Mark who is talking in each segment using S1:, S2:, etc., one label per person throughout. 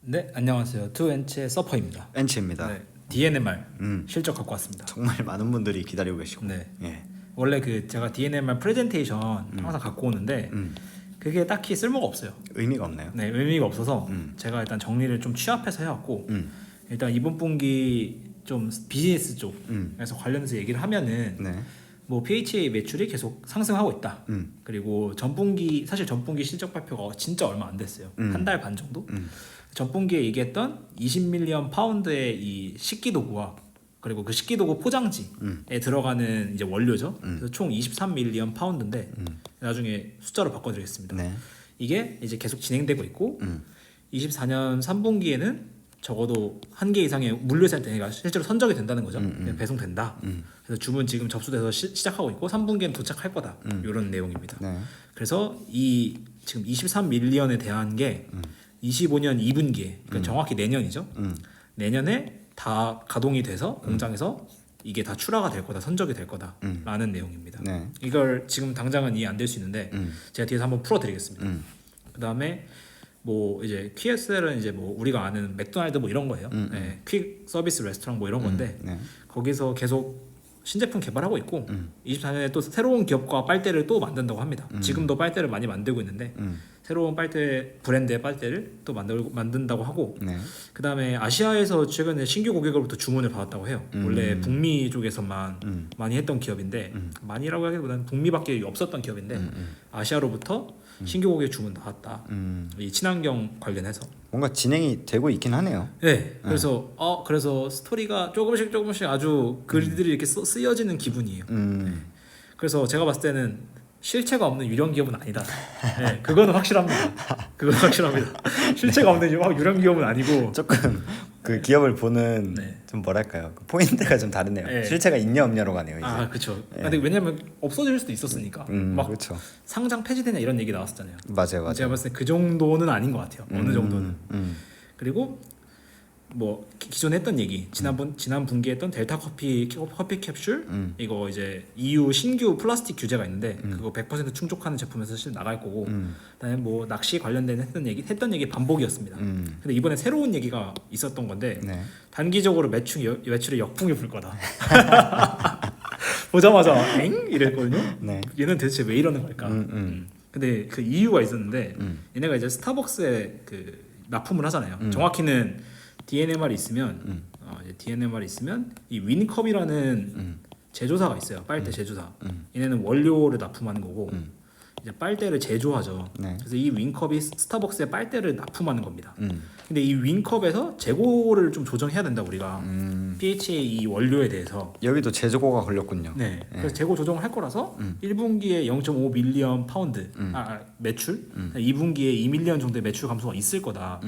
S1: 네, 안녕하세요. 투엔치의 서퍼입니다.
S2: 엔치입니다.
S1: 네, DNMR 실적 갖고 왔습니다.
S2: 정말 많은 분들이 기다리고 계시고.
S1: 네,
S2: 예.
S1: 원래 제가 DNMR 프레젠테이션 항상 갖고 오는데 그게 딱히 쓸모가 없어요.
S2: 의미가 없나요?
S1: 네, 의미가 없어서 제가 일단 정리를 좀 취합해서 해왔고 일단 이번 분기 좀 비즈니스 쪽에서 관련해서 얘기를 하면은
S2: 네.
S1: 뭐 PHA 매출이 계속 상승하고 있다. 그리고 전분기 사실 전분기 실적 발표가 진짜 얼마 안 됐어요. 한 달 반 정도. 전분기에 얘기했던 20밀리언 파운드의 이 식기도구와 그리고 그 식기도구 포장지에 들어가는 이제 원료죠. 그래서 총 23밀리언 파운드인데 나중에 숫자로 바꿔드리겠습니다.
S2: 네.
S1: 이게 이제 계속 진행되고 있고 24년 3분기에는 적어도 한 개 이상의 물류센터가 실제로 선적이 된다는 거죠. 배송된다. 그래서 주문 지금 접수돼서 시작하고 있고 3분기에는 도착할 거다. 이런 내용입니다.
S2: 네.
S1: 그래서 이 지금 23밀리언에 대한 게 25년 2분기에 그러니까 정확히 내년이죠. 내년에 다 가동이 돼서 공장에서 이게 다 출하가 될 거다, 선적이 될 거다라는 내용입니다.
S2: 네.
S1: 이걸 지금 당장은 이해 안 될 수 있는데 제가 뒤에서 한번 풀어드리겠습니다. 그 다음에 뭐 이제 QSL은 이제 뭐 우리가 아는 맥도날드 뭐 이런 거예요. 네, 퀵 서비스 레스토랑 뭐 이런 건데
S2: 네.
S1: 거기서 계속 신제품 개발하고 있고 24년에 또 새로운 기업과 빨대를 또 만든다고 합니다. 지금도 빨대를 많이 만들고 있는데 새로운 빨대 브랜드의 빨대를 또 만든다고 하고
S2: 네.
S1: 그 다음에 아시아에서 최근에 신규 고객으로부터 주문을 받았다고 해요. 원래 북미 쪽에서만 많이 했던 기업인데 많이라고 하기보다는 북미밖에 없었던 기업인데 아시아로부터 신규 고객 주문 나왔다. 이 친환경 관련해서.
S2: 뭔가 진행이 되고 있긴 하네요.
S1: 네. 그래서 그래서 스토리가 조금씩 아주 글들이 이렇게 쓰여지는 기분이에요. 네. 그래서 제가 봤을 때는 실체가 없는 유령 기업은 아니다. 네, 그거는 확실합니다. 그건 확실합니다. 실체가 없는 유령 기업은 아니고
S2: 조금 그 기업을 보는
S1: 네.
S2: 좀 뭐랄까요? 그 포인트가 좀 다르네요.
S1: 네.
S2: 실체가 있냐 없냐로 가네요. 이제.
S1: 그렇죠. 근데 왜냐면 없어질 수도 있었으니까 막
S2: 그렇죠.
S1: 상장 폐지되냐 이런 얘기 나왔었잖아요.
S2: 맞아요.
S1: 제가 봤을 때 그 정도는 아닌 것 같아요. 어느 정도는. 그리고 뭐 기존에 했던 얘기 지난 분기에 했던 델타 커피 캡슐 이거 이제 EU 신규 플라스틱 규제가 있는데 그거 100% 충족하는 제품에서 사실 나갈 거고 그다음에 뭐 낚시 관련된 했던 얘기 반복이었습니다. 근데 이번에 새로운 얘기가 있었던 건데
S2: 네.
S1: 단기적으로 매출에 역풍이 불 거다. 보자마자 엥 이랬거든요.
S2: 네.
S1: 얘는 대체 왜 이러는 걸까? 근데 그 이유가 있었는데 얘네가 이제 스타벅스에 그 납품을 하잖아요. 정확히는 DNMR이 있으면 이제 DNMR이 있으면 이 윈컵이라는 제조사가 있어요. 빨대 제조사. 얘네는 원료를 납품하는 거고 이제 빨대를 제조하죠.
S2: 네.
S1: 그래서 이 윈컵이 스타벅스에 빨대를 납품하는 겁니다. 근데 이 윈컵에서 재고를 좀 조정해야 된다 우리가 PHA 이 원료에 대해서.
S2: 여기도 제조고가 걸렸군요.
S1: 네. 그래서 재고 조정을 할 거라서 1분기에 0.5 밀리언 파운드 매출, 2분기에 2밀리언 정도의 매출 감소가 있을 거다.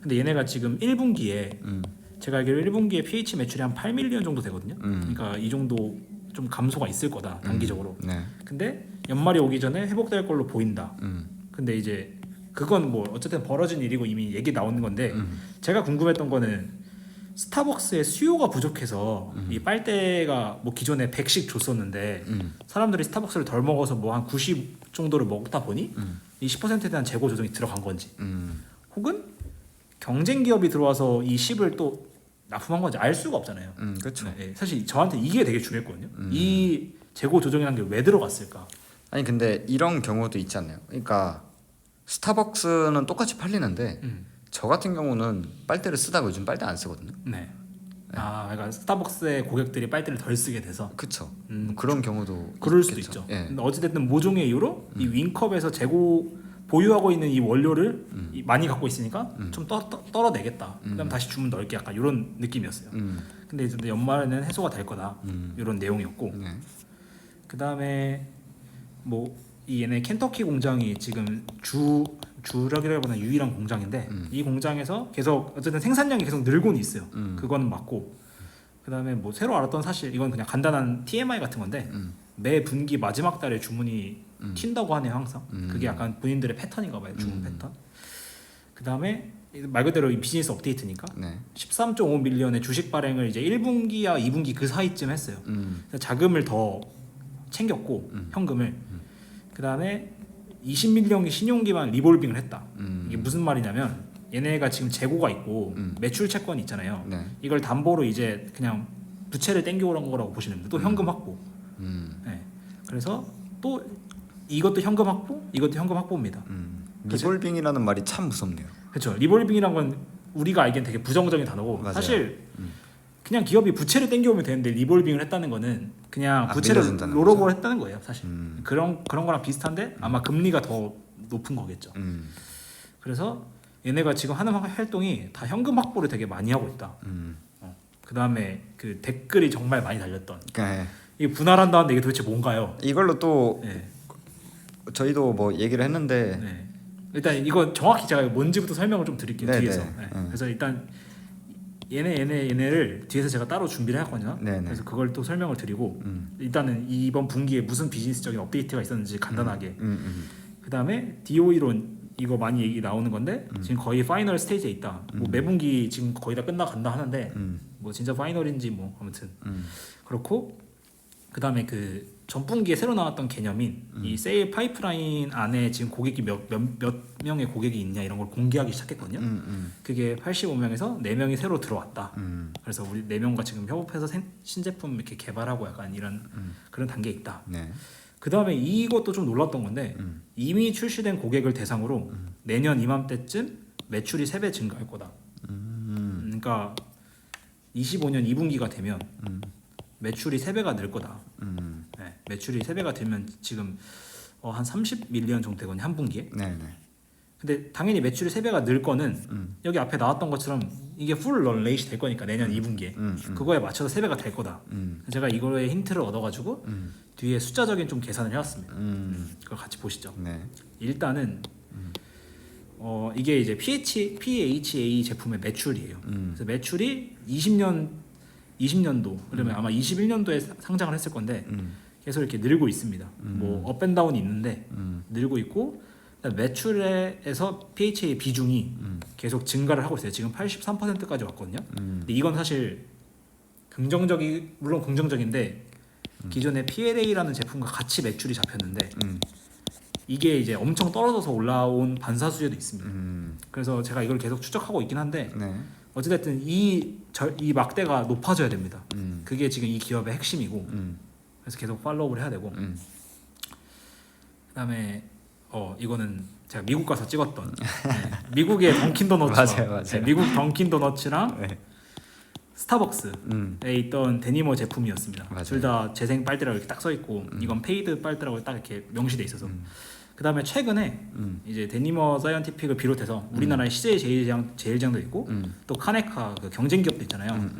S1: 근데 얘네가 지금 1분기에 제가 알기로 1분기에 PH 매출이 한 8밀리언 정도 되거든요. 그러니까 이 정도 좀 감소가 있을 거다 단기적으로.
S2: 네.
S1: 근데 연말이 오기 전에 회복될 걸로 보인다. 근데 이제 그건 뭐 어쨌든 벌어진 일이고 이미 얘기 나오는 건데 제가 궁금했던 거는 스타벅스의 수요가 부족해서 이 빨대가 뭐 기존에 100씩 줬었는데 사람들이 스타벅스를 덜 먹어서 뭐 한 90 정도를 먹다 보니 이 10%에 대한 재고 조정이 들어간 건지 혹은 경쟁 기업이 들어와서 이 10을 또 납품한 건지 알 수가 없잖아요.
S2: 그렇죠.
S1: 네, 사실 저한테 이게 되게 중요했거든요. 이 재고 조정이라는 게 왜 들어갔을까?
S2: 아니 근데 이런 경우도 있지 않나요? 그러니까 스타벅스는 똑같이 팔리는데 저 같은 경우는 빨대를 쓰다가 요즘 빨대 안 쓰거든요.
S1: 네. 그러니까 스타벅스의 고객들이 빨대를 덜 쓰게 돼서.
S2: 그렇죠. 뭐 그런 경우도
S1: 그럴 수도
S2: 있겠죠.
S1: 있죠.
S2: 예.
S1: 근데 어찌됐든 모종의 이유로 이 윈컵에서 재고 보유하고 있는 이 원료를 많이 갖고 있으니까 좀 떨어내겠다. 그다음 다시 주문 넣을게 약간 이런 느낌이었어요. 근데 이제 연말에는 해소가 될 거다. 이런 내용이었고.
S2: 네.
S1: 그다음에 뭐 이 얘네 켄터키 공장이 지금 주력이라기보다 유일한 공장인데 이 공장에서 계속 어쨌든 생산량이 계속 늘고는 있어요. 그거는 맞고 그다음에 뭐 새로 알았던 사실 이건 그냥 간단한 TMI 같은 건데 매 분기 마지막 달에 주문이 튄다고 하네요 항상. 그게 약간 본인들의 패턴인가 봐요. 주문 패턴. 그다음에 말 그대로 이 비즈니스 업데이트니까
S2: 네.
S1: 13.5 밀리언의 주식 발행을 이제 1분기와 2분기 그 사이쯤 했어요. 그래서 자금을 더 챙겼고 현금을 그 다음에 20밀리언의 신용기반 리볼빙을 했다. 이게 무슨 말이냐면 얘네가 지금 재고가 있고 매출 채권이 있잖아요.
S2: 네.
S1: 이걸 담보로 이제 그냥 부채를 땡겨오는 거라고 보시면 됩니다. 또 현금 확보. 네. 그래서 또 이것도 현금 확보, 이것도 현금 확보입니다.
S2: 리볼빙이라는 말이 참 무섭네요.
S1: 그렇죠. 리볼빙이란 건 우리가 알기엔 되게 부정적인 단어고
S2: 맞아요.
S1: 사실 그냥 기업이 부채를 땡겨오면 되는데 리볼빙을 했다는 거는 그냥 부채를
S2: 밀려준다는
S1: 롤오버를 했다는 거예요. 사실
S2: 음.
S1: 그런 거랑 비슷한데 아마 금리가 더 높은 거겠죠. 그래서 얘네가 지금 하는 활동이 다 현금 확보를 되게 많이 하고 있다. 그 다음에 그 댓글이 정말 많이 달렸던
S2: 네.
S1: 이게 분할한다는데 이게 도대체 뭔가요?
S2: 이걸로 또
S1: 네.
S2: 저희도 뭐 얘기를 했는데
S1: 네. 일단 이거 정확히 제가 뭔지부터 설명을 좀 드릴게요.
S2: 네네.
S1: 뒤에서. 네. 그래서 일단 얘네를 뒤에서 제가 따로 준비를 했거든요.
S2: 네네.
S1: 그래서 그걸 또 설명을 드리고 일단은 이번 분기에 무슨 비즈니스적인 업데이트가 있었는지 간단하게. 그 다음에 DOE론 이거 많이 얘기 나오는 건데 지금 거의 파이널 스테이지에 있다. 뭐 매분기 지금 거의 다 끝나간다 하는데 뭐 진짜 파이널인지 뭐 아무튼 그렇고 그 다음에 그 전분기에 새로 나왔던 개념인 이 세일 파이프라인 안에 지금 고객이 몇 명의 고객이 있냐 이런 걸 공개하기 시작했거든요. 그게 85명에서 4명이 새로 들어왔다. 그래서 우리 4명과 지금 협업해서 신제품 이렇게 개발하고 약간 이런 그런 단계에 있다.
S2: 네.
S1: 그 다음에 이것도 좀 놀랐던 건데 이미 출시된 고객을 대상으로 내년 이맘때쯤 매출이 3배 증가할 거다. 그러니까 25년 2분기가 되면 매출이 3배가 늘 거다. 네, 매출이 3배가 되면 지금 한 30밀리언 정도 되거든요. 한 분기에.
S2: 네네.
S1: 근데 당연히 매출이 3배가 늘 거는 여기 앞에 나왔던 것처럼 이게 풀 런레이시 될 거니까 내년 2분기에 그거에 맞춰서 3배가 될 거다. 제가 이거에 힌트를 얻어가지고 뒤에 숫자적인 좀 계산을 해왔습니다. 그걸 같이 보시죠.
S2: 네.
S1: 일단은 이게 이제 PHA 제품의 매출이에요. 그래서 매출이 20년도 그러면 아마 21년도에 상장을 했을 건데 계속 이렇게 늘고 있습니다. 뭐 업앤다운이 있는데 늘고 있고 매출에서 PHA 비중이 계속 증가를 하고 있어요. 지금 83%까지 왔거든요. 근데 이건 사실 물론 긍정적인데 기존의 PLA라는 제품과 같이 매출이 잡혔는데 이게 이제 엄청 떨어져서 올라온 반사수제도 있습니다. 그래서 제가 이걸 계속 추적하고 있긴 한데
S2: 네.
S1: 어찌됐든 이 막대가 높아져야 됩니다. 그게 지금 이 기업의 핵심이고 그래서 계속 팔로우를 해야 되고 그다음에 이거는 제가 미국 가서 찍었던 미국의 던킨 도너츠와
S2: 맞아요.
S1: 미국 던킨 도너츠랑
S2: 네.
S1: 스타벅스에 있던 데니머 제품이었습니다.
S2: 맞아요.
S1: 둘 다 재생 빨대라고 이렇게 딱 써 있고 이건 페이드 빨대라고 딱 이렇게 명시돼 있어서 그다음에 최근에 이제 데니머 사이언티픽을 비롯해서 우리나라의 CJ 제일장도 있고 또 카네카 그 경쟁 기업도 있잖아요.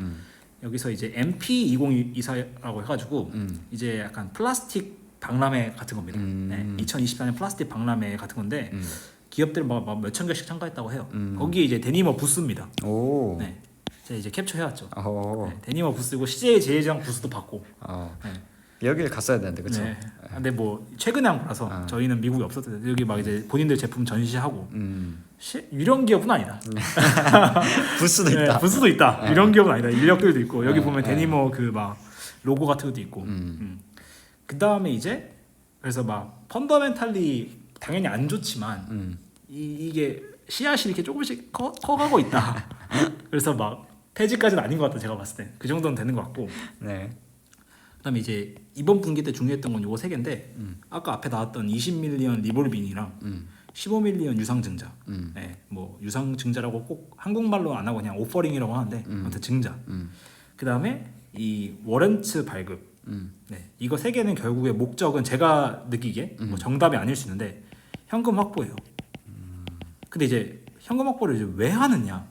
S1: 여기서 이제 MP2024라고 해가지고 이제 약간 플라스틱 박람회 같은 겁니다. 네, 2024년 플라스틱 박람회 같은 건데 기업들 막 몇천 개씩 참가했다고 해요. 거기에 이제 데니머 부스입니다.
S2: 오.
S1: 네, 제가 이제 캡처해왔죠.
S2: 오.
S1: 네, 데니머 부스고 CJ 제일장 부스도 받고. 네.
S2: 여기를 갔어야 되는데 그렇죠.
S1: 네. 근데 뭐 최근에 한 거라서 저희는 미국에 없었어요. 여기 막 이제 본인들 제품 전시하고 이런 기업은 아니다.
S2: 부스도
S1: 네,
S2: 있다.
S1: 부스도 있다. 이런 기업은 아니다. 인력들도 있고 여기 보면 데니머 그 막 로고 같은 것도 있고. 그 다음에 이제 그래서 막 펀더멘탈리 당연히 안 좋지만 이게 씨앗이 이렇게 조금씩 커가고 있다. 그래서 막 폐지까지는 아닌 것 같다. 제가 봤을 때 그 정도는 되는 것 같고.
S2: 네.
S1: 그다음에 이제 이번 분기 때 중요했던 건 요거 세 개인데 아까 앞에 나왔던 20밀리언 리볼빙이랑 15밀리언 유상증자. 네, 뭐 유상증자라고 꼭 한국말로 안 하고 그냥 오퍼링이라고 하는데 아무튼 증자. 그다음에 이 워런트 발급. 네, 이거 세 개는 결국에 목적은 제가 느끼기에 뭐 정답이 아닐 수 있는데 현금 확보예요. 근데 이제 현금 확보를 이제 왜 하느냐?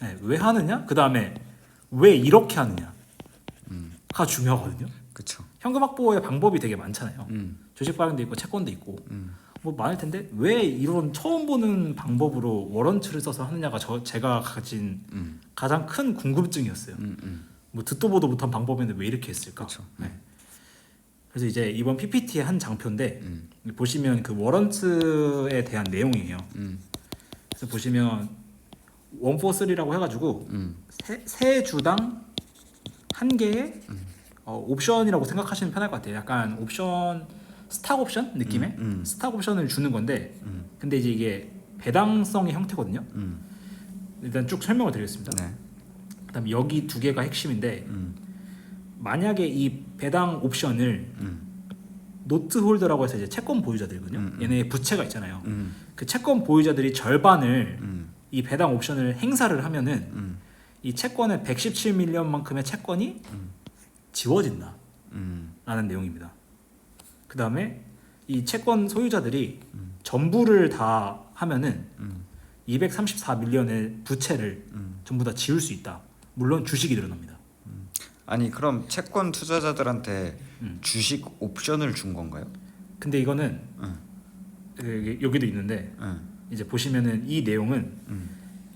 S1: 네, 왜 하느냐? 그다음에 왜 이렇게 하느냐? 가 중요하거든요.
S2: 그렇죠.
S1: 현금 확보의 방법이 되게 많잖아요. 주식 발행도 있고 채권도 있고 뭐 많을 텐데 왜 이런 처음 보는 방법으로 워런트를 써서 하느냐가 제가 가진 가장 큰 궁금증이었어요. 뭐 듣도 보도 못한 방법인데 왜 이렇게 했을까?
S2: 그렇죠.
S1: 네. 그래서 이제 이번 PPT의 한 장표인데 보시면 그 워런트에 대한 내용이에요. 그래서 보시면 143라고 해가지고 세 주당 한 개의 옵션이라고 생각하시면 편할 것 같아요. 약간 옵션 스탁 옵션 느낌의 스탁 옵션을 주는 건데 근데 이제 이게 배당성의 형태거든요. 일단 쭉 설명을 드리겠습니다.
S2: 네.
S1: 그다음에 여기 두 개가 핵심인데 만약에 이 배당 옵션을 노트 홀더라고 해서 이제 채권 보유자들이거든요. 얘네 부채가 있잖아요. 그 채권 보유자들이 절반을 이 배당 옵션을 행사를 하면은 이 채권의 117밀리언만큼의 채권이 지워진다. 라는 내용입니다. 그 다음에 이 채권 소유자들이 전부를 다 하면은 234밀리언의 부채를 전부 다 지울 수 있다. 물론 주식이 늘어납니다.
S2: 아니 그럼 채권 투자자들한테 주식 옵션을 준 건가요?
S1: 근데 이거는 여기도 있는데 이제 보시면은 이 내용은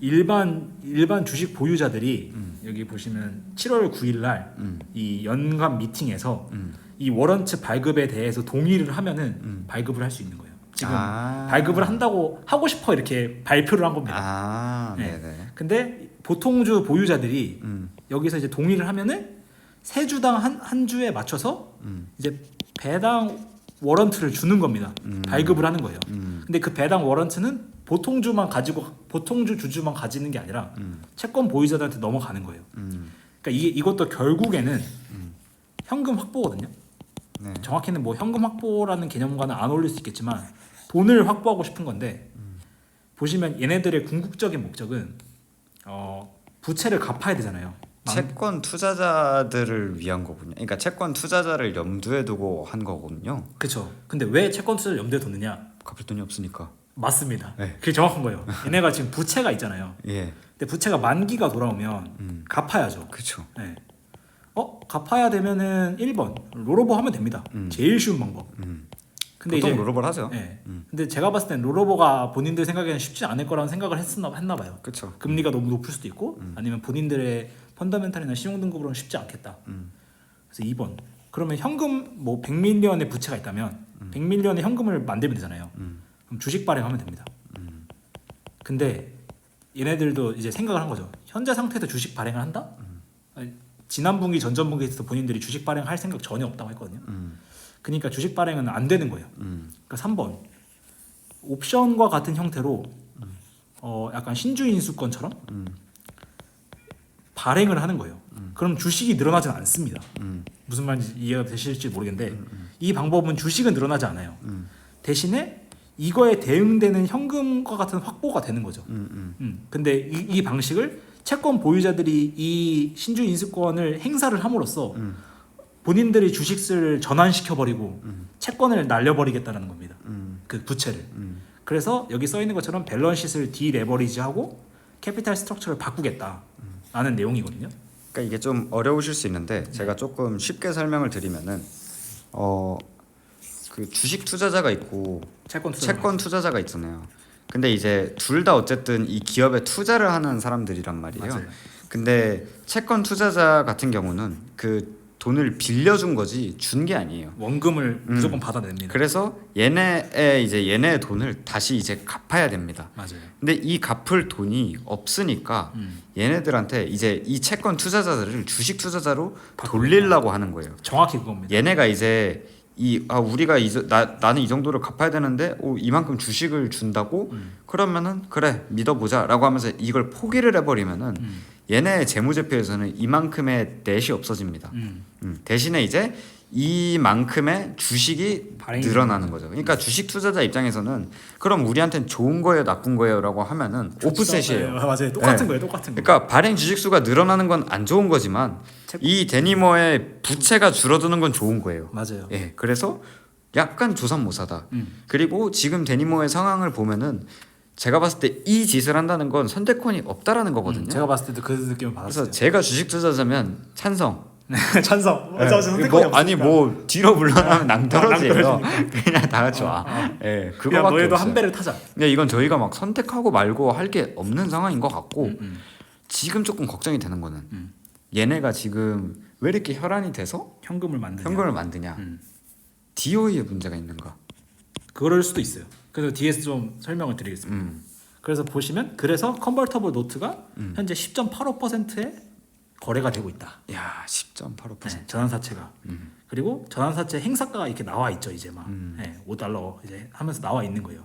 S1: 일반 주식 보유자들이 여기 보시면 7월 9일 날 이 연간 미팅에서 이 워런트 발급에 대해서 동의를 하면은 발급을 할 수 있는 거예요. 지금 발급을 한다고 하고 싶어 이렇게 발표를 한 겁니다.
S2: 네네.
S1: 근데 보통주 보유자들이 여기서 이제 동의를 하면은 세 주당 한 주에 맞춰서 이제 배당 워런트를 주는 겁니다. 발급을 하는 거예요. 근데 그 배당 워런트는 보통주 주주만 가지는 게 아니라 채권 보유자들한테 넘어가는 거예요. 그러니까 이것도 결국에는 현금 확보거든요.
S2: 네.
S1: 정확히는 뭐 현금 확보라는 개념과는 안 어울릴 수 있겠지만 돈을 확보하고 싶은 건데 보시면 얘네들의 궁극적인 목적은 부채를 갚아야 되잖아요.
S2: 채권 투자자들을 위한 거군요. 그러니까 채권 투자자를 염두에 두고 한 거군요.
S1: 그렇죠. 근데 왜 채권 투자를 염두에 뒀느냐?
S2: 갚을 돈이 없으니까.
S1: 맞습니다.
S2: 네.
S1: 그게 정확한 거예요. 얘네가 지금 부채가 있잖아요.
S2: 예.
S1: 근데 부채가 만기가 돌아오면 갚아야죠.
S2: 그렇죠.
S1: 네. 갚아야 되면은 1번 롤오버 하면 됩니다. 제일 쉬운 방법. 근데
S2: 보통
S1: 이제
S2: 롤오버를 하죠.
S1: 네. 근데 제가 봤을 땐 롤오버가 본인들 생각에는 쉽지 않을 거라는 생각을 했나 봐요.
S2: 그렇죠.
S1: 금리가 너무 높을 수도 있고 아니면 본인들의 펀더멘탈이나 신용 등급으로는 쉽지 않겠다. 그래서 2번. 그러면 현금 뭐 100밀리언의 부채가 있다면 100밀리언의 현금을 만들면 되잖아요. 그럼 주식 발행하면 됩니다. 근데 얘네들도 이제 생각을 한 거죠. 현재 상태에서 주식 발행을 한다? 아니, 지난 분기 전전 분기에서 본인들이 주식 발행할 생각 전혀 없다고 했거든요. 그러니까 주식 발행은 안 되는 거예요. 그러니까 3번 옵션과 같은 형태로 약간 신주 인수권처럼 발행을 하는 거예요. 그럼 주식이 늘어나진 않습니다. 무슨 말인지 이해가 되실지 모르겠는데 이 방법은 주식은 늘어나지 않아요. 대신에 이거에 대응되는 현금과 같은 확보가 되는 거죠. 근데 이 방식을 채권 보유자들이 이 신주 인수권을 행사를 함으로써 본인들이 주식을 전환시켜 버리고 채권을 날려버리겠다는 겁니다. 그 부채를. 그래서 여기 써 있는 것처럼 밸런스시트를 디레버리지하고 캐피탈 스트럭처를 바꾸겠다라는 내용이거든요.
S2: 그러니까 이게 좀 어려우실 수 있는데 제가 조금 쉽게 설명을 드리면은 그 주식 투자자가 있고 채권 투자자가 있잖아요. 근데 이제 둘 다 어쨌든 이 기업에 투자를 하는 사람들이란 말이에요.
S1: 맞아요.
S2: 근데 채권 투자자 같은 경우는 그 돈을 빌려준 거지 준 게 아니에요.
S1: 원금을 무조건 받아냅니다.
S2: 그래서 얘네의 돈을 다시 이제 갚아야 됩니다.
S1: 맞아요.
S2: 근데 이 갚을 돈이 없으니까 얘네들한테 이제 이 채권 투자자들을 주식 투자자로 돌리려고 하는 거예요.
S1: 정확히 그겁니다.
S2: 얘네가 이제 우리가 나는 이 정도를 갚아야 되는데 이만큼 주식을 준다고 그러면은 그래 믿어보자라고 하면서 이걸 포기를 해버리면은 얘네의 재무제표에서는 이만큼의 넷이 없어집니다. 대신에 이제 이만큼의 주식이 늘어나는 거죠. 그러니까 주식 투자자 입장에서는 그럼 우리한테는 좋은 거예요, 나쁜 거예요라고 하면은 오프셋이에요.
S1: 맞아요, 똑같은 거예요, 똑같은 거.
S2: 그러니까 발행 주식 수가 늘어나는 건 안 좋은 거지만 이 데니머의 부채가 줄어드는 건 좋은 거예요.
S1: 맞아요.
S2: 예, 그래서 약간 조삼모사다. 그리고 지금 데니머의 상황을 보면은 제가 봤을 때 이 짓을 한다는 건 선택권이 없다라는 거거든요.
S1: 제가 봤을 때도 그 느낌을 받았어요.
S2: 그래서 제가 주식 투자자면 찬성.
S1: 찬성.
S2: 뭐 뒤로 물러나면 낭떠러지예요. 그냥 다 같이 와. 예,
S1: 그냥
S2: 그거밖에
S1: 너희도
S2: 없어요.
S1: 한 배를 타자.
S2: 근데 이건 저희가 막 선택하고 말고 할 게 없는 상황인 것 같고 지금 조금 걱정이 되는 거는 얘네가 지금 왜 이렇게 혈안이 돼서
S1: 현금을 만드냐.
S2: DOE에 문제가 있는가?
S1: 그럴 수도 있어요. 그래서 뒤에서 좀 설명을 드리겠습니다. 그래서 보시면 컨버터블 노트가 현재 10.85%의 거래가 되고 있다.
S2: 야, 10.85%.
S1: 네, 전환사채가. 그리고 전환사채 행사가가 이렇게 나와 있죠. 이제 막 $5 이제 하면서 나와 있는 거예요.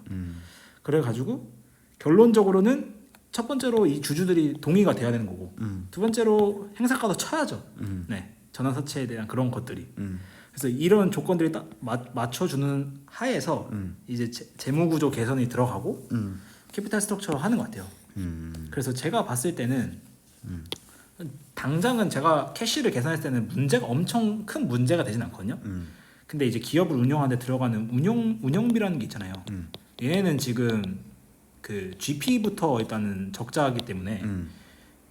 S1: 그래가지고 결론적으로는 첫 번째로 이 주주들이 동의가 돼야 되는 거고 두 번째로 행사가도 쳐야죠. 네, 전환 사채에 대한 그런 것들이. 그래서 이런 조건들이 딱 맞춰주는 하에서 이제 재무구조 개선이 들어가고 캐피탈 스트럭처로 하는 것 같아요. 그래서 제가 봤을 때는 당장은 제가 캐시를 계산했을 때는 문제가 엄청 큰 문제가 되진 않거든요. 근데 이제 기업을 운영하는 데 들어가는 운영비라는 게 있잖아요. 얘네는 지금 그 GP부터 일단은 적자이기 때문에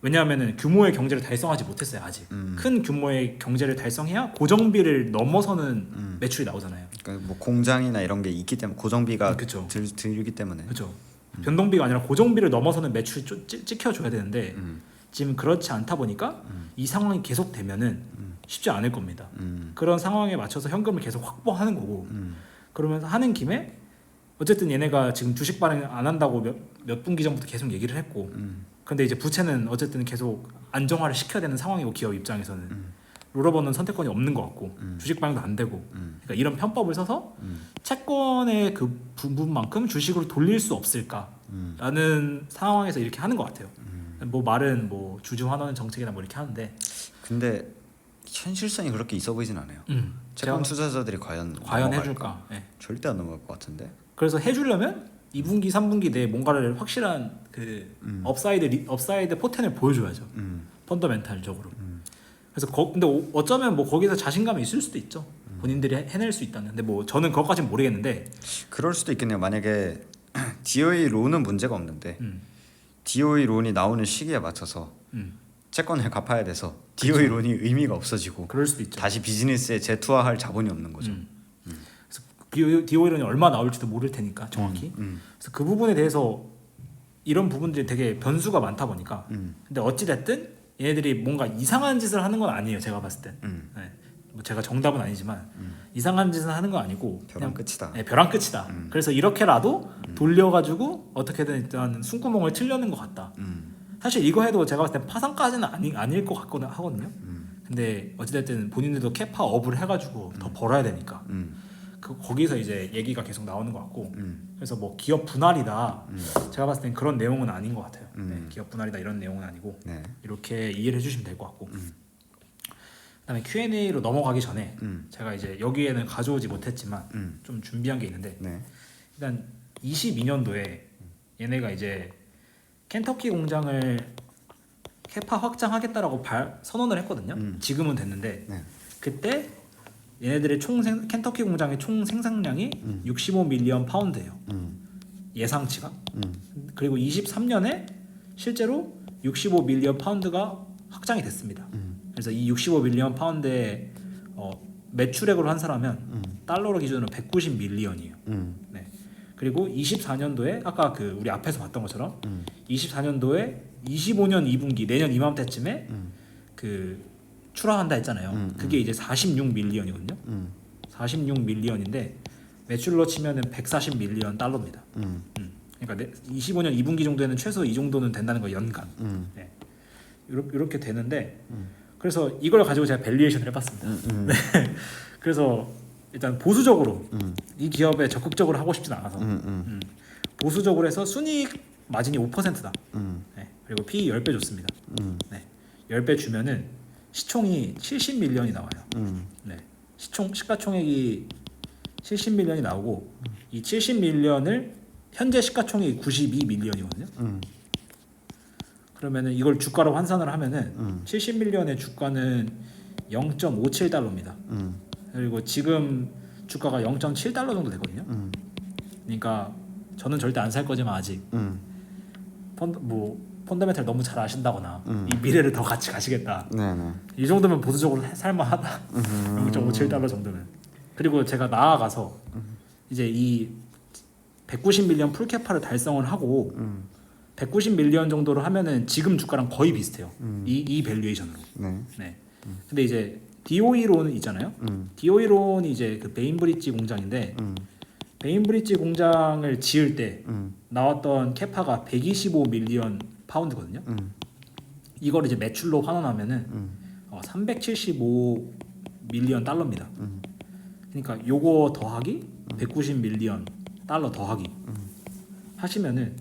S1: 왜냐하면은 규모의 경제를 달성하지 못했어요 아직. 큰 규모의 경제를 달성해야 고정비를 넘어서는 매출이 나오잖아요.
S2: 그러니까 뭐 공장이나 이런 게 있기 때문에 고정비가
S1: 그쵸.
S2: 들기 때문에.
S1: 그렇죠. 변동비가 아니라 고정비를 넘어서는 매출이 찍혀줘야 되는데 지금 그렇지 않다 보니까 이 상황이 계속되면은 쉽지 않을 겁니다. 그런 상황에 맞춰서 현금을 계속 확보하는 거고 그러면서 하는 김에 어쨌든 얘네가 지금 주식 발행 안 한다고 몇 분기 전부터 계속 얘기를 했고 근데 이제 부채는 어쨌든 계속 안정화를 시켜야 되는 상황이고 기업 입장에서는 롤오버는 선택권이 없는 것 같고 주식 발행도 안 되고 그러니까 이런 편법을 써서 채권의 그 부분만큼 주식으로 돌릴 수 없을까라는 상황에서 이렇게 하는 것 같아요. 뭐 말은 뭐 주주 환원 정책이나 뭐 이렇게 하는데
S2: 근데 현실성이 그렇게 있어 보이진 않아요. 채권 투자자들이 과연
S1: 해줄까? 네.
S2: 절대 안 넘어갈 것 같은데.
S1: 그래서 해주려면 2분기, 3분기 내에 뭔가를 확실한 그 업사이드 포텐을 보여줘야죠. 펀더멘탈적으로. 그래서 근데 어쩌면 뭐 거기서 자신감이 있을 수도 있죠. 본인들이 해낼 수 있다는. 근데 뭐 저는 그것까지는 모르겠는데.
S2: 그럴 수도 있겠네요. 만약에 DOE 론은 문제가 없는데 DOE 론이 나오는 시기에 맞춰서 채권을 갚아야 돼서 DOE 론이 의미가 없어지고
S1: 그럴 수도 있죠.
S2: 다시 비즈니스에 재투하할 자본이 없는 거죠.
S1: 그래서 DOE 론이 얼마 나올지도 모를 테니까 정확히. 그래서 그 부분에 대해서 이런 부분들이 되게 변수가 많다 보니까. 근데 어찌 됐든 얘네들이 뭔가 이상한 짓을 하는 건 아니에요. 제가 봤을 땐. 네. 뭐 제가 정답은 아니지만 이상한 짓을 하는 건 아니고
S2: 벼랑 끝이다.
S1: 네, 벼랑 끝이다. 그래서 이렇게라도 돌려가지고 어떻게든 일단 숨구멍을 틀려는 것 같다. 사실 이거 해도 제가 봤을 땐 파산까지는 아닐 것 같거든 하거든요. 근데 어찌됐든 본인들도 캐파 업을 해가지고 더 벌어야 되니까 거기서 이제 얘기가 계속 나오는 것 같고 그래서 뭐 기업 분할이다 제가 봤을 땐 그런 내용은 아닌 것 같아요. 네, 기업 분할이다 이런 내용은 아니고
S2: 네.
S1: 이렇게 이해를 해주시면 될 것 같고 그다음에 Q&A로 넘어가기 전에 제가 이제 여기에는 가져오지 못했지만 좀 준비한 게 있는데
S2: 네.
S1: 일단 22년도에 얘네가 이제 켄터키 공장을 캐파 확장하겠다라고 선언을 했거든요. 지금은 됐는데
S2: 네.
S1: 그때 얘네들의 켄터키 공장의 총 생산량이 65밀리언 파운드예요. 예상치가. 그리고 23년에 실제로 65밀리언 파운드가 확장이 됐습니다. 그래서 이 65밀리언 파운드의 매출액으로 환산하면 달러로 기준으로 190밀리언이에요. 네. 그리고 24년도에 아까 그 우리 앞에서 봤던 것처럼 24년도에 25년 2분기 내년 이맘때쯤에 그 출하한다 했잖아요. 그게 이제 46밀리언이거든요. 46밀리언인데 매출로 치면은 140밀리언 달러입니다. 그러니까 25년 2분기 정도에는 최소 이 정도는 된다는 거 연간. 네. 이렇게 되는데 그래서 이걸 가지고 제가 밸류에이션을 해봤습니다. 네. 그래서 일단 보수적으로 이 기업에 적극적으로 하고 싶진 않아서 보수적으로 해서 순이익 마진이 5%다. 네. 그리고 PE 10배 줬습니다. 네. 10배 주면은 시총이 70밀리언이 나와요. 네. 시가총액이 70밀리언이 나오고 이 70밀리언을 현재 시가총액이 92밀리언이거든요. 그러면은 이걸 주가로 환산을 하면은 70밀리언의 주가는 0.57달러입니다. 그리고 지금 주가가 0.7달러 정도 되거든요. 그러니까 저는 절대 안 살 거지만 아직 펀더멘탈 너무 잘 아신다거나 이 미래를 더 같이 가시겠다.
S2: 네네.
S1: 이 정도면 보수적으로 살만하다. 0.57달러 정도면. 그리고 제가 나아가서 이제 이 190밀리언 풀캐파를 달성을 하고 190밀리언 정도로 하면은 지금 주가랑 거의 비슷해요. 이 밸류에이션으로.
S2: 네.
S1: 네. 근데 이제 DOE론 있잖아요. DOE론이 이제 그 베인브리지 공장인데 베인브리지 공장을 지을 때 나왔던 캐파가 125밀리언 파운드거든요. 이걸 이제 매출로 환원하면은 375밀리언 달러입니다. 그러니까 요거 더하기 190밀리언 달러 더하기 하시면은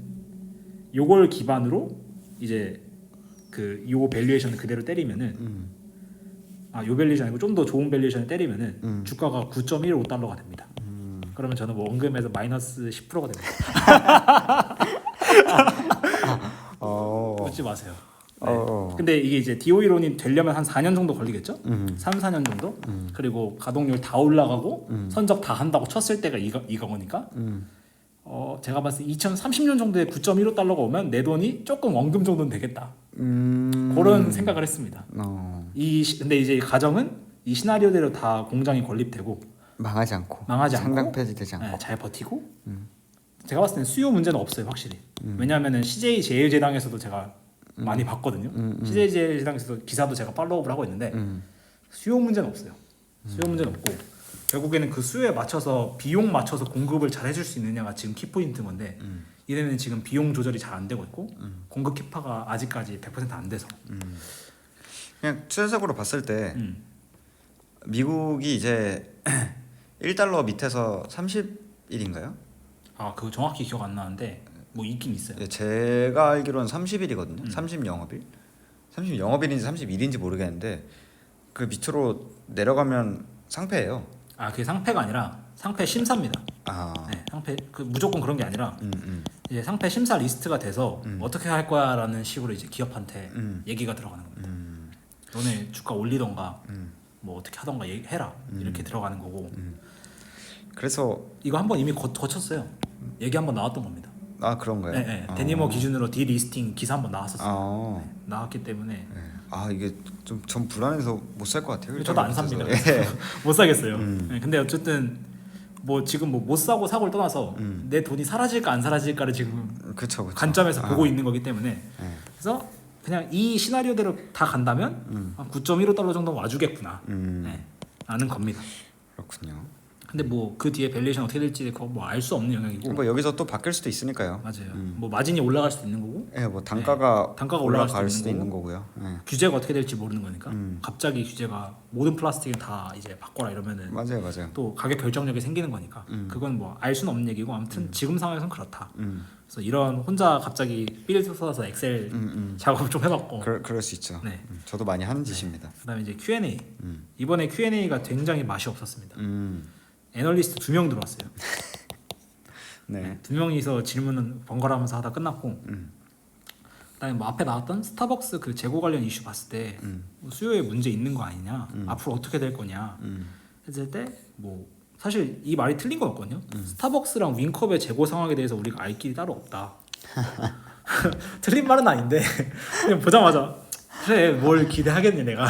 S1: 요걸 기반으로 이제 그 요 밸류에이션을 그대로 때리면은 요 밸류에이션 아니고 좀 더 좋은 밸류에이션을 때리면은 주가가 9.15달러가 됩니다. 그러면 저는 뭐 원금에서 마이너스 10%가 됩니다. 웃지 마세요. 네. 근데 이게 이제 DOE론이 되려면 한 4년 정도 걸리겠죠? 3, 4년 정도? 그리고 가동률 다 올라가고 선적 다 한다고 쳤을 때가 이거니까 제가 봤을 때 2030년 정도에 9.15달러가 오면 내 돈이 조금 원금 정도는 되겠다. 그런 생각을 했습니다. 근데 이제 가정은 이 시나리오대로 다 공장이 건립되고
S2: 망하지 않고
S1: 상당
S2: 폐지되지 않고
S1: 네, 잘 버티고 제가 봤을 때는 수요 문제는 없어요 확실히. 왜냐하면은 CJ 제일제당에서도 제가 많이 봤거든요. CJ 제일제당에서도 기사도 제가 팔로우업을 하고 있는데 수요 문제는 없어요. 수요 문제는 없고 결국에는 그 수요에 맞춰서 비용 맞춰서 공급을 잘 해줄 수 있느냐가 지금 키포인트인 건데 이래는 지금 비용 조절이 잘 안 되고 있고 공급 키파가 아직까지 100% 안 돼서
S2: 그냥 추세적으로 봤을 때 미국이 이제 1달러 밑에서 30일인가요?
S1: 그거 정확히 기억 안 나는데 뭐 있긴 있어요.
S2: 예, 제가 알기로는 30일이거든요. 30영업일. 30영업일인지 31일인지 모르겠는데 그 밑으로 내려가면 상패예요.
S1: 그게 상패가 아니라 상패 심사입니다. 네, 상패 그 무조건 그런 게 아니라 이제 상패 심사 리스트가 돼서 어떻게 할 거야라는 식으로 이제 기업한테 얘기가 들어가는 겁니다. 너네 주가 올리던가 뭐 어떻게 하던가 해라 이렇게 들어가는 거고.
S2: 그래서
S1: 이거 한번 이미 거쳤어요. 얘기 한번 나왔던 겁니다.
S2: 그런가요?
S1: 네. 데니머 기준으로 디리스팅 기사 한번 나왔었어요.
S2: 네.
S1: 나왔기 때문에
S2: 이게 좀 전 불안해서 못 살 것 같아요.
S1: 저도 안 삽니다.
S2: 예.
S1: 못 사겠어요. 네, 근데 어쨌든 뭐 지금 뭐 못 사고 사고를 떠나서 내 돈이 사라질까 안 사라질까를 지금
S2: 그쵸.
S1: 관점에서 보고 있는 거기 때문에 그래서 그냥 이 시나리오대로 다 간다면 9.15달러 정도 와주겠구나 라는 겁니다.
S2: 그렇군요.
S1: 근데 뭐 그 뒤에 밸류에이션 어떻게 될지 뭐 알 수 없는 영역이고
S2: 뭐 여기서 또 바뀔 수도 있으니까요.
S1: 맞아요. 뭐 마진이 올라갈 수도 있는 거고
S2: 예, 뭐 단가가
S1: 올라갈
S2: 수도 있는 거고요. 예.
S1: 규제가 어떻게 될지 모르는 거니까 갑자기 규제가 모든 플라스틱을 다 이제 바꿔라 이러면은
S2: 맞아요.
S1: 또 가격 결정력이 생기는 거니까 그건 뭐 알 수는 없는 얘기고 아무튼 지금 상황에서는 그렇다. 그래서 이런 혼자 갑자기 삘 써서 엑셀 작업 좀 해봤고
S2: 그럴 수 있죠.
S1: 네.
S2: 저도 많이 하는 짓입니다.
S1: 그다음에 이제 Q&A 이번에 Q&A가 굉장히 맛이 없었습니다. 애널리스트 2명 들어왔어요.
S2: 네.
S1: 2명이서 질문은 번갈아가면서 하다 끝났고 그다음에 뭐 앞에 나왔던 스타벅스 그 재고 관련 이슈 봤을 때 뭐 수요에 문제 있는 거 아니냐 앞으로 어떻게 될 거냐 했을 때 뭐 사실 이 말이 틀린 건 없거든요. 스타벅스랑 윙컵의 재고 상황에 대해서 우리가 알 길이 따로 없다. 틀린 말은 아닌데 그냥 보자마자 그래 뭘 기대하겠니 내가.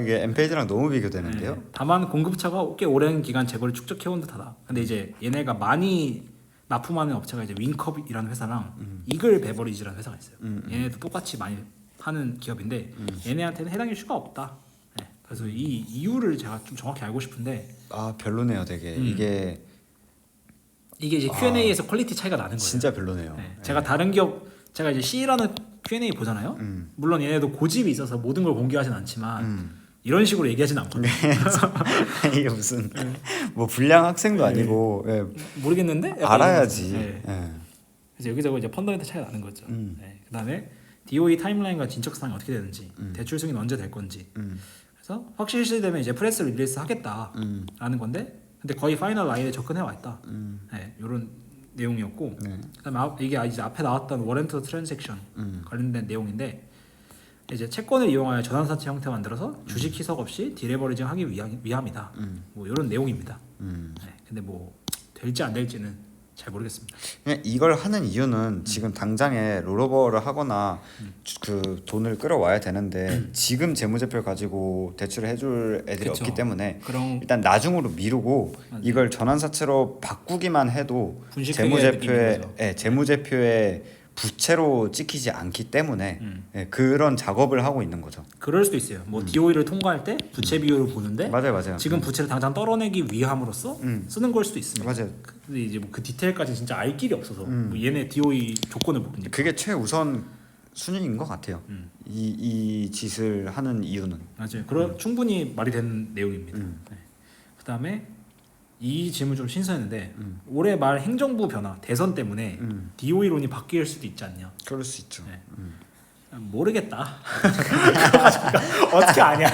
S2: 이게 엠페이지랑 너무 비교되는데요.
S1: 네. 다만 공급차가 꽤 오랜 기간 재고를 축적해온 듯하다. 근데 이제 얘네가 많이 납품하는 업체가 이제 윙컵이라는 회사랑 이글 베버리지라는 회사가 있어요. 얘네도 똑같이 많이 하는 기업인데 얘네한테는 해당 이슈가 없다. 네. 그래서 이 이유를 제가 좀 정확히 알고 싶은데
S2: 별로네요, 되게. 이게
S1: 이제 Q&A에서 퀄리티 차이가 나는 거예요.
S2: 진짜 별로네요.
S1: 네. 제가 다른 기업 제가 이제 C라는 Q&A 보잖아요. 물론 얘네도 고집이 있어서 모든 걸 공개하진 않지만 이런 식으로 얘기하진 않거든요.
S2: 이게 무슨 뭐 불량 학생도 아니고
S1: 모르겠는데 약간
S2: 알아야지.
S1: 네. 그래서 여기저기 이제 펀더멘트 차이가 나는 거죠. 네. 그다음에 DOE 타임라인과 진척 사항이 어떻게 되는지, 대출 승인 언제 될 건지. 그래서 확실히 실시되면 이제 프레스 릴리스 하겠다라는 건데, 근데 거의 파이널 라인에 접근해 와 있다. 네, 이런 내용이었고, 그다음에 이게 이제 앞에 나왔던 워렌트 트랜잭션 관련된 내용인데. 이제 채권을 이용하여 전환사채 형태 만들어서 주식 희석 없이 디레버리징하기 위함이다. 뭐 이런 내용입니다. 네, 근데 뭐 될지 안 될지는 잘 모르겠습니다.
S2: 그냥 이걸 하는 이유는 지금 당장에 롤오버를 하거나 그 돈을 끌어와야 되는데 지금 재무제표를 가지고 대출을 해줄 애들이
S1: 그쵸.
S2: 없기 때문에
S1: 그럼
S2: 일단 나중으로 미루고 이걸 전환사채로 바꾸기만 해도 재무제표에 부채로 찍히지 않기 때문에 그런 작업을 하고 있는 거죠.
S1: 그럴 수도 있어요. 뭐 DOE를 통과할 때 부채 비율을 보는데
S2: 맞아요.
S1: 지금 부채를 당장 떨어내기 위함으로써 쓰는 걸 수도 있습니다.
S2: 맞아요.
S1: 근데 이제 뭐 그 디테일까지 진짜 알 길이 없어서 뭐 얘네 DOE 조건을 모르니까.
S2: 그게 최우선 순위인 것 같아요. 이 짓을 하는 이유는
S1: 맞아요. 충분히 말이 되는 내용입니다. 네. 그다음에 이 질문 좀 신선했는데 올해 말 행정부 변화 대선 때문에 DOE론이 바뀔 수도 있지 않냐.
S2: 그럴 수 있죠.
S1: 네. 모르겠다. 그거 가지고 어떻게 아냐.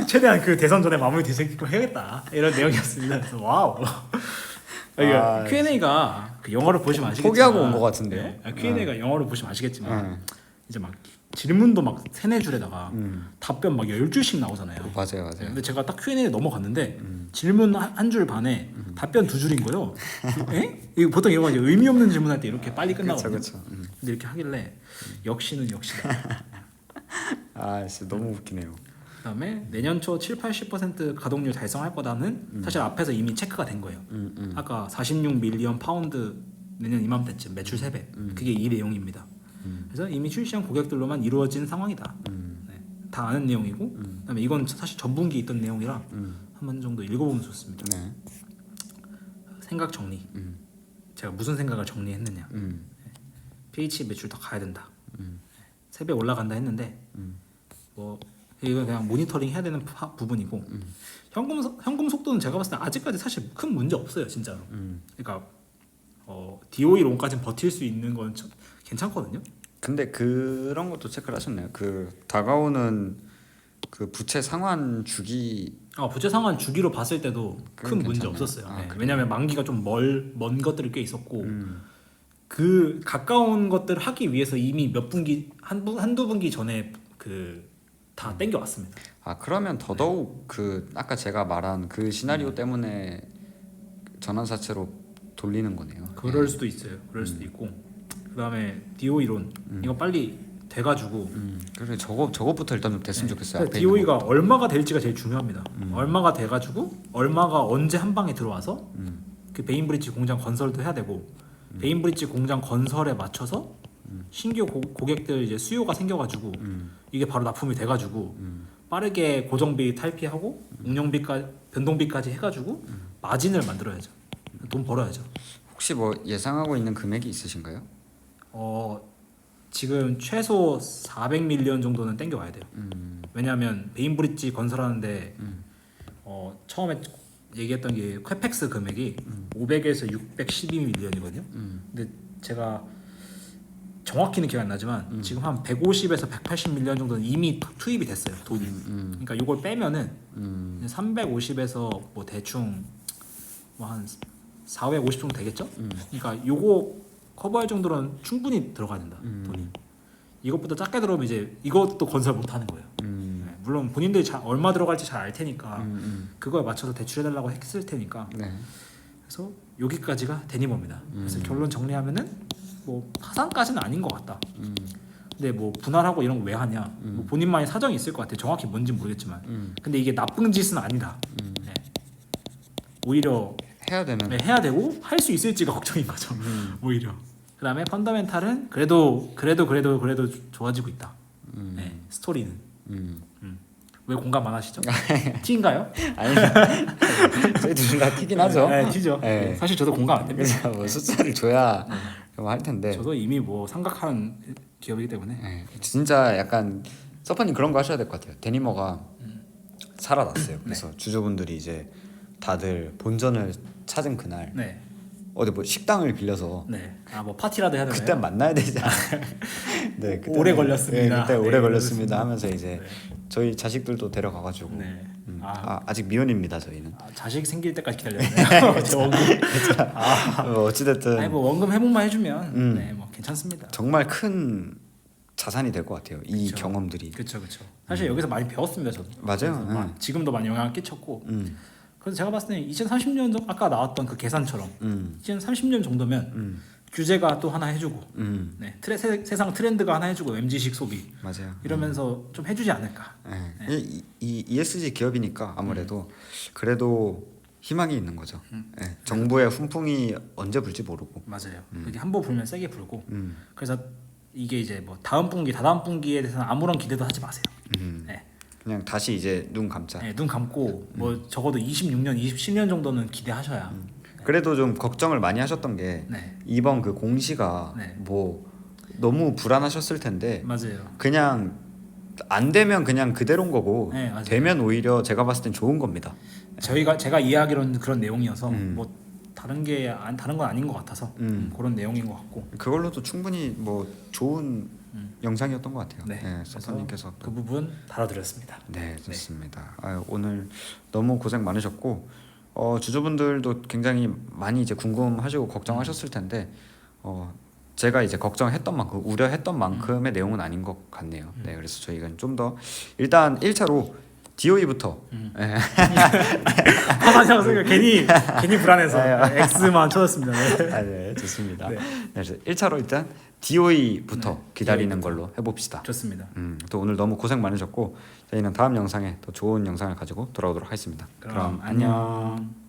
S1: 최대한 그 대선 전에 마무리 되새기고 해야겠다 이런 내용이었습니다. 그래서 와우. Q&A가 그 영어로 보시면 아시겠지만
S2: 포기하고 온 것 같은데요.
S1: 네, Q&A가 영어로 보시면 아시겠지만 이제 막 질문도 막 3-4줄에다가 답변 막 10줄씩 나오잖아요.
S2: 맞아요.
S1: 근데 제가 딱 Q&A에 넘어갔는데 질문 한 줄 반에 답변 2줄인 거예요. 에? 이거 보통 이런 거 이제 의미 없는 질문할 때 이렇게 빨리 끝나거든요.
S2: 그렇죠.
S1: 근데 이렇게 하길래 역시는 역시다.
S2: 아, 진짜 너무 웃기네요.
S1: 그다음에 내년 초 7-80% 가동률 달성할 거다는 사실 앞에서 이미 체크가 된 거예요. 아까 46 밀리언 파운드 내년 이맘때쯤 매출 3배. 그게 이 내용입니다. 그래서 이미 출시한 고객들로만 이루어진 상황이다. 네, 다 아는 내용이고 그다음에 이건 사실 전분기 있던 내용이라 한 번 정도 읽어보면 좋습니다.
S2: 네.
S1: 생각 정리. 제가 무슨 생각을 정리했느냐. PH 매출 더 가야 된다. 3배 올라간다 했는데 뭐 이건 그냥 모니터링 해야 되는 부분이고 현금 속도는 제가 봤을 때 아직까지 사실 큰 문제 없어요 진짜로. 그러니까 DOE론까지는 버틸 수 있는 건 괜찮거든요.
S2: 근데 그런 것도 체크를 하셨나요? 그 다가오는 그 부채 상환 주기.
S1: 부채 상환 주기로 봤을 때도 큰 문제
S2: 괜찮나요?
S1: 없었어요.
S2: 아,
S1: 네.
S2: 그래요?
S1: 왜냐하면 만기가 좀 먼 것들이 꽤 있었고 그 가까운 것들을 하기 위해서 이미 몇 분기 한두 분기 전에 그 다 땡겨 왔습니다.
S2: 아, 그러면 더더욱 그 아까 제가 말한 그 시나리오 때문에 전환사채로 돌리는 거네요.
S1: 그럴 수도 있어요. 그럴 수도 있고 그다음에 DOE론 이거 빨리 돼가지고
S2: 그래 저것부터 일단 좀 됐으면 좋겠어요. 앞에
S1: DOE가 얼마가 될지가 제일 중요합니다. 얼마가 돼가지고 얼마가 언제 한 방에 들어와서 그 베인브리지 공장 건설도 해야 되고 베인브리지 공장 건설에 맞춰서 신규 고객들 이제 수요가 생겨가지고 이게 바로 납품이 돼가지고 빠르게 고정비 탈피하고 운영비까지 변동비까지 해가지고 마진을 만들어야죠. 돈 벌어야죠.
S2: 혹시 뭐 예상하고 있는 금액이 있으신가요?
S1: 지금 최소 400밀리언 정도는 땡겨 와야 돼요. 왜냐하면 베인브리지 건설하는데 처음에 얘기했던 게 캐펙스 금액이 500에서 612밀리언이거든요. 근데 제가 정확히는 기억 안 나지만 지금 한 150에서 180밀리언 정도는 이미 투입이 됐어요 돈이. 그러니까 이걸 빼면은 350에서 뭐 대충 뭐 한 450 정도 되겠죠? 그러니까 요거 커버할 정도로는 충분히 들어가야 된다 돈이. 이것보다 작게 들어오면 이제 이것도 건설 못 하는 거예요. 네, 물론 본인들이 얼마 들어갈지 잘 알 테니까 그거에 맞춰서 대출해달라고 했을 테니까.
S2: 네.
S1: 그래서 여기까지가 데니머입니다. 그래서 결론 정리하면은 뭐 파산까지는 아닌 것 같다. 근데 뭐 분할하고 이런 거 왜 하냐? 뭐 본인만의 사정이 있을 것 같아요. 정확히 뭔지 모르겠지만. 근데 이게 나쁜 짓은 아니다. 네. 오히려
S2: 해야 되는.
S1: 네, 해야 되고 할 수 있을지가 걱정인 거죠. 오히려. 그다음에 펀더멘탈은 그래도 좋아지고 있다. 네, 스토리는. 왜 공감 안 하시죠? 티인가요?
S2: 아니, 저희 둘 다 튀긴 하죠.
S1: 네, 티죠.
S2: 네.
S1: 사실 저도 공감 안 됩니다.
S2: 그래서 뭐 숫자를 줘야 좀 할 텐데.
S1: 저도 이미 뭐 삼각하는 기업이기 때문에.
S2: 네, 진짜 약간 서퍼님 그런 거 하셔야 될 것 같아요. 데니머가 살아났어요. 그래서 주주분들이 이제 다들 본전을 찾은 그날
S1: 네.
S2: 어디 뭐 식당을 빌려서
S1: 네. 뭐 파티라도 해야 되나요?
S2: 그때 만나야 되잖아요. 네, 그때는-
S1: 오래 걸렸습니다.
S2: 네, 그때 오래
S1: 네,
S2: 걸렸습니다 하면서
S1: 네.
S2: 이제 저희 자식들도 데려가가지고.
S1: 네.
S2: 아직 미혼입니다 저희는.
S1: 자식 생길 때까지 기다렸네요. 저 원금.
S2: 어찌됐든
S1: 아니 뭐 원금 회복만 해주면 네, 뭐 괜찮습니다.
S2: 정말 큰 자산이 될 것 같아요. 이
S1: 그쵸.
S2: 경험들이.
S1: 그렇죠. 사실 여기서 많이 배웠습니다 저도.
S2: 맞아요.
S1: 그래서 지금도 많이 영향을 끼쳤고.
S2: 음,
S1: 그래서 제가 봤을 때 2030년 정 아까 나왔던 그 계산처럼 2030년 정도면 규제가 또 하나 해주고 네, 세상 트렌드가 하나 해주고 MZ식 소비
S2: 맞아요.
S1: 이러면서 좀 해주지 않을까.
S2: 네. 이 ESG 기업이니까 아무래도 그래도 희망이 있는 거죠. 네. 정부의 훈풍이 언제 불지 모르고.
S1: 맞아요. 이게 한 번 불면 세게 불고. 그래서 이게 이제 뭐 다음 분기, 다다음 분기에 대해서는 아무런 기대도 하지 마세요. 네.
S2: 그냥 다시 이제 눈 감자.
S1: 네, 눈 감고 뭐 적어도 26년, 27년 정도는 기대하셔야.
S2: 그래도 좀 걱정을 많이 하셨던 게
S1: 네.
S2: 이번 그 공시가
S1: 네.
S2: 뭐 너무 불안하셨을 텐데
S1: 맞아요.
S2: 그냥 안 되면 그냥 그대로인 거고
S1: 네, 맞아요.
S2: 되면 오히려 제가 봤을 땐 좋은 겁니다.
S1: 제가 이해하기로는 그런 내용이어서
S2: 음.
S1: 뭐 다른 건 아닌 것 같아서 그런 내용인 것 같고
S2: 그걸로도 충분히 뭐 좋은 영상이었던 것 같아요.
S1: 네,
S2: 네,
S1: 그래서
S2: 서퍼님께서
S1: 그 부분 다뤄드렸습니다.
S2: 네, 좋습니다. 오늘 너무 고생 많으셨고 주주분들도 굉장히 많이 이제 궁금하시고 걱정하셨을 텐데 제가 이제 걱정했던 만큼 우려했던 만큼의 내용은 아닌 것 같네요. 네, 그래서 저희가 좀 더 일단 1차로 DOE부터
S1: 하나냐고 생각 괜히 불안해서 X만 쳐졌습니다. 네.
S2: 네, 좋습니다.
S1: 네.
S2: 그래서 1차로 일단 DOE부터
S1: 네,
S2: 기다리는
S1: DOE 부터.
S2: 걸로 해봅시다.
S1: 좋습니다.
S2: 또 오늘 너무 고생 많으셨고 저희는 다음 영상에 더 좋은 영상을 가지고 돌아오도록 하겠습니다.
S1: 그럼 안녕.